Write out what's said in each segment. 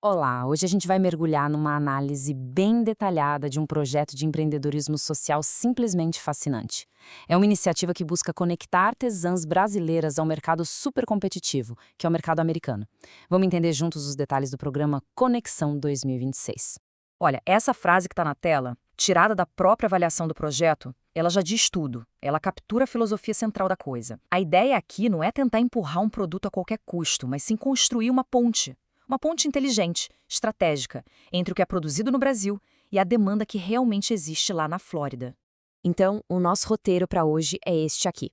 Olá, hoje a gente vai mergulhar numa análise bem detalhada de um projeto de empreendedorismo social simplesmente fascinante. É uma iniciativa que busca conectar artesãs brasileiras ao mercado super competitivo, que é o mercado americano. Vamos entender juntos os detalhes do programa Conexão 2026. Olha, essa frase que está na tela, tirada da própria avaliação do projeto, ela já diz tudo. Ela captura a filosofia central da coisa. A ideia aqui não é tentar empurrar um produto a qualquer custo, mas sim construir uma ponte. Uma ponte inteligente, estratégica, entre o que é produzido no Brasil e a demanda que realmente existe lá na Flórida. Então, o nosso roteiro para hoje é este aqui.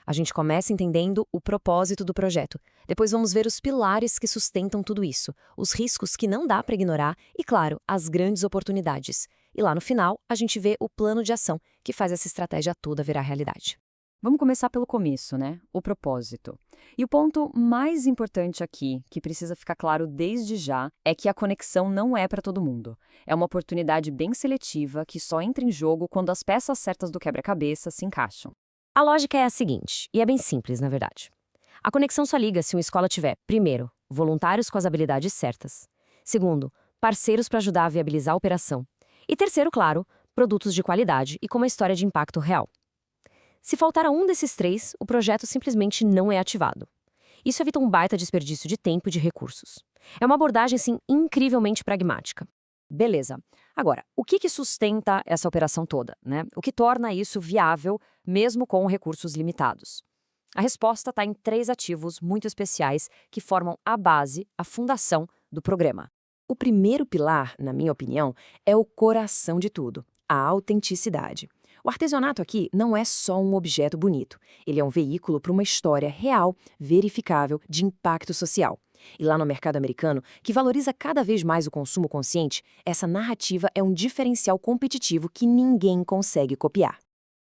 A gente começa entendendo o propósito do projeto. Depois vamos ver os pilares que sustentam tudo isso, os riscos que não dá para ignorar e, claro, as grandes oportunidades. E lá no final, a gente vê o plano de ação que faz essa estratégia toda virar realidade. Vamos começar pelo começo, né? O propósito. E o ponto mais importante aqui, que precisa ficar claro desde já, é que a conexão não é para todo mundo. É uma oportunidade bem seletiva que só entra em jogo quando as peças certas do quebra-cabeça se encaixam. A lógica é a seguinte, e é bem simples, na verdade. A conexão só liga se uma escola tiver, primeiro, voluntários com as habilidades certas. Segundo, parceiros para ajudar a viabilizar a operação. E terceiro, claro, produtos de qualidade e com uma história de impacto real. Se faltar a um desses três, o projeto simplesmente não é ativado. Isso evita um baita desperdício de tempo e de recursos. É uma abordagem, sim, incrivelmente pragmática. Beleza. Agora, o que sustenta essa operação toda, né? O que torna isso viável, mesmo com recursos limitados? A resposta está em três ativos muito especiais que formam a base, a fundação do programa. O primeiro pilar, na minha opinião, é o coração de tudo, a autenticidade. O artesanato aqui não é só um objeto bonito. Ele é um veículo para uma história real, verificável, de impacto social. E lá no mercado americano, que valoriza cada vez mais o consumo consciente, essa narrativa é um diferencial competitivo que ninguém consegue copiar.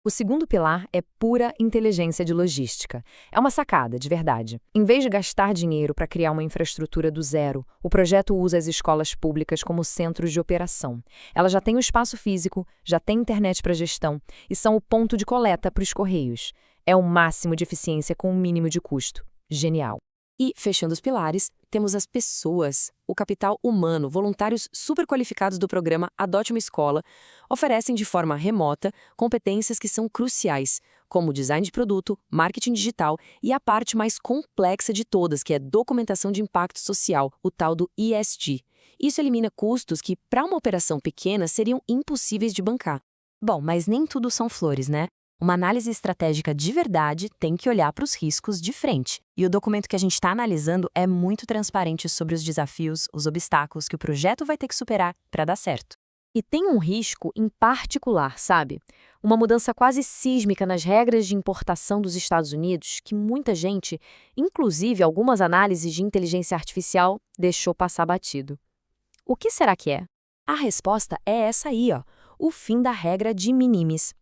O segundo pilar é pura inteligência de logística. É uma sacada, de verdade. Em vez de gastar dinheiro para criar uma infraestrutura do zero, o projeto usa as escolas públicas como centros de operação. Elas já têm o espaço físico, já têm internet para gestão e são o ponto de coleta para os correios. É o máximo de eficiência com o mínimo de custo. Genial. E, fechando os pilares, temos as pessoas. O capital humano, voluntários super qualificados do programa Adote uma Escola, oferecem de forma remota competências que são cruciais, como design de produto, marketing digital e a parte mais complexa de todas, que é documentação de impacto social, o tal do ESG. Isso elimina custos que, para uma operação pequena, seriam impossíveis de bancar. Bom, mas nem tudo são flores, né? Uma análise estratégica de verdade tem que olhar para os riscos de frente. E o documento que a gente está analisando é muito transparente sobre os desafios, os obstáculos que o projeto vai ter que superar para dar certo. E tem um risco em particular, sabe? Uma mudança quase sísmica nas regras de importação dos Estados Unidos que muita gente, inclusive algumas análises de inteligência artificial, deixou passar batido. O que será que é? A resposta é essa aí, ó, o fim da regra de minimis.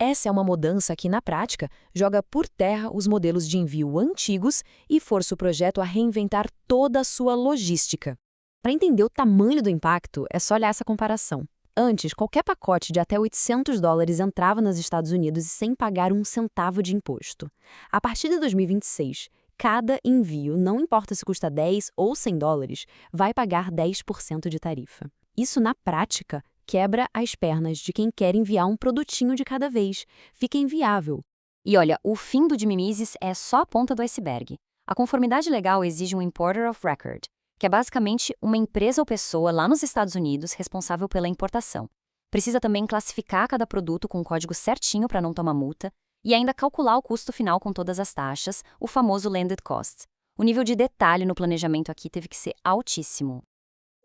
Essa é uma mudança que, na prática, joga por terra os modelos de envio antigos e força o projeto a reinventar toda a sua logística. Para entender o tamanho do impacto, é só olhar essa comparação. Antes, qualquer pacote de até $800 entrava nos Estados Unidos sem pagar um centavo de imposto. A partir de 2026, cada envio, não importa se custa 10 ou $100, vai pagar 10% de tarifa. Isso, na prática, quebra as pernas de quem quer enviar um produtinho de cada vez. Fica inviável. E olha, o fim do de mimises é só a ponta do iceberg. A conformidade legal exige um Importer of Record, que é basicamente uma empresa ou pessoa lá nos Estados Unidos responsável pela importação. Precisa também classificar cada produto com o código certinho para não tomar multa e ainda calcular o custo final com todas as taxas, o famoso landed cost. O nível de detalhe no planejamento aqui teve que ser altíssimo.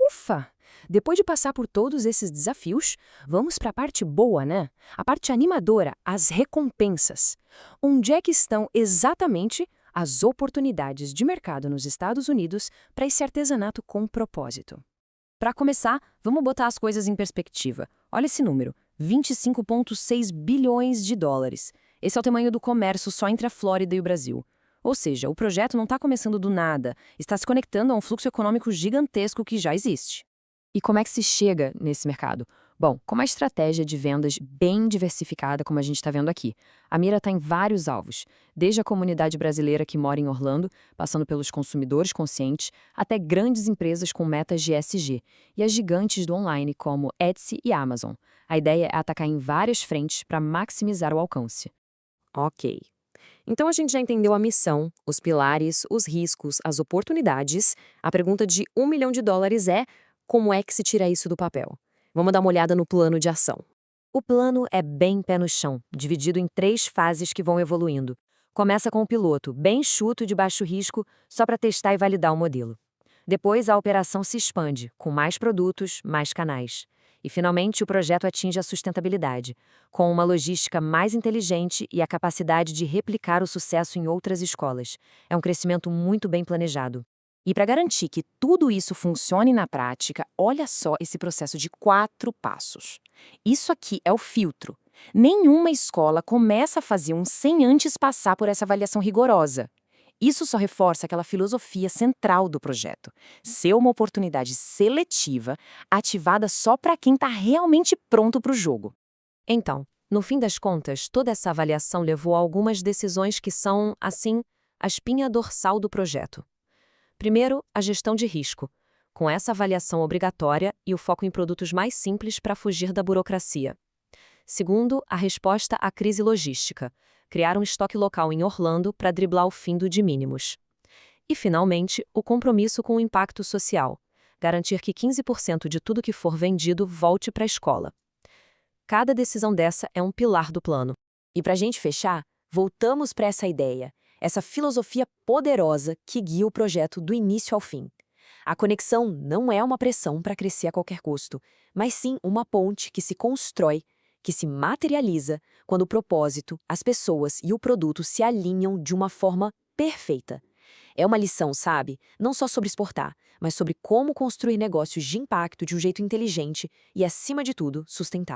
Ufa! Depois de passar por todos esses desafios, vamos para a parte boa, né? A parte animadora, as recompensas. Onde é que estão exatamente as oportunidades de mercado nos Estados Unidos para esse artesanato com propósito? Para começar, vamos botar as coisas em perspectiva. Olha esse número, 25,6 bilhões de dólares. Esse é o tamanho do comércio só entre a Flórida e o Brasil. Ou seja, o projeto não está começando do nada, está se conectando a um fluxo econômico gigantesco que já existe. E como é que se chega nesse mercado? Bom, com uma estratégia de vendas bem diversificada, como a gente está vendo aqui, a mira está em vários alvos, desde a comunidade brasileira que mora em Orlando, passando pelos consumidores conscientes, até grandes empresas com metas de ESG, e as gigantes do online como Etsy e Amazon. A ideia é atacar em várias frentes para maximizar o alcance. Ok. Então a gente já entendeu a missão, os pilares, os riscos, as oportunidades. A pergunta de $1 milhão é: como é que se tira isso do papel? Vamos dar uma olhada no plano de ação. O plano é bem pé no chão, dividido em 3 fases que vão evoluindo. Começa com o piloto, bem chuto de baixo risco, só para testar e validar o modelo. Depois, a operação se expande, com mais produtos, mais canais. E, finalmente, o projeto atinge a sustentabilidade, com uma logística mais inteligente e a capacidade de replicar o sucesso em outras escolas. É um crescimento muito bem planejado. E para garantir que tudo isso funcione na prática, olha só esse processo de 4 passos. Isso aqui é o filtro. Nenhuma escola começa a fazer um sem antes passar por essa avaliação rigorosa. Isso só reforça aquela filosofia central do projeto: ser uma oportunidade seletiva, ativada só para quem está realmente pronto para o jogo. Então, no fim das contas, toda essa avaliação levou a algumas decisões que são, assim, a espinha dorsal do projeto. Primeiro, a gestão de risco, com essa avaliação obrigatória e o foco em produtos mais simples para fugir da burocracia. Segundo, a resposta à crise logística, criar um estoque local em Orlando para driblar o fim do de mínimos. E, finalmente, o compromisso com o impacto social, garantir que 15% de tudo que for vendido volte para a escola. Cada decisão dessa é um pilar do plano. E para a gente fechar, voltamos para essa ideia, essa filosofia poderosa que guia o projeto do início ao fim. A conexão não é uma pressão para crescer a qualquer custo, mas sim uma ponte que se constrói, que se materializa quando o propósito, as pessoas e o produto se alinham de uma forma perfeita. É uma lição, sabe? Não só sobre exportar, mas sobre como construir negócios de impacto de um jeito inteligente e, acima de tudo, sustentável.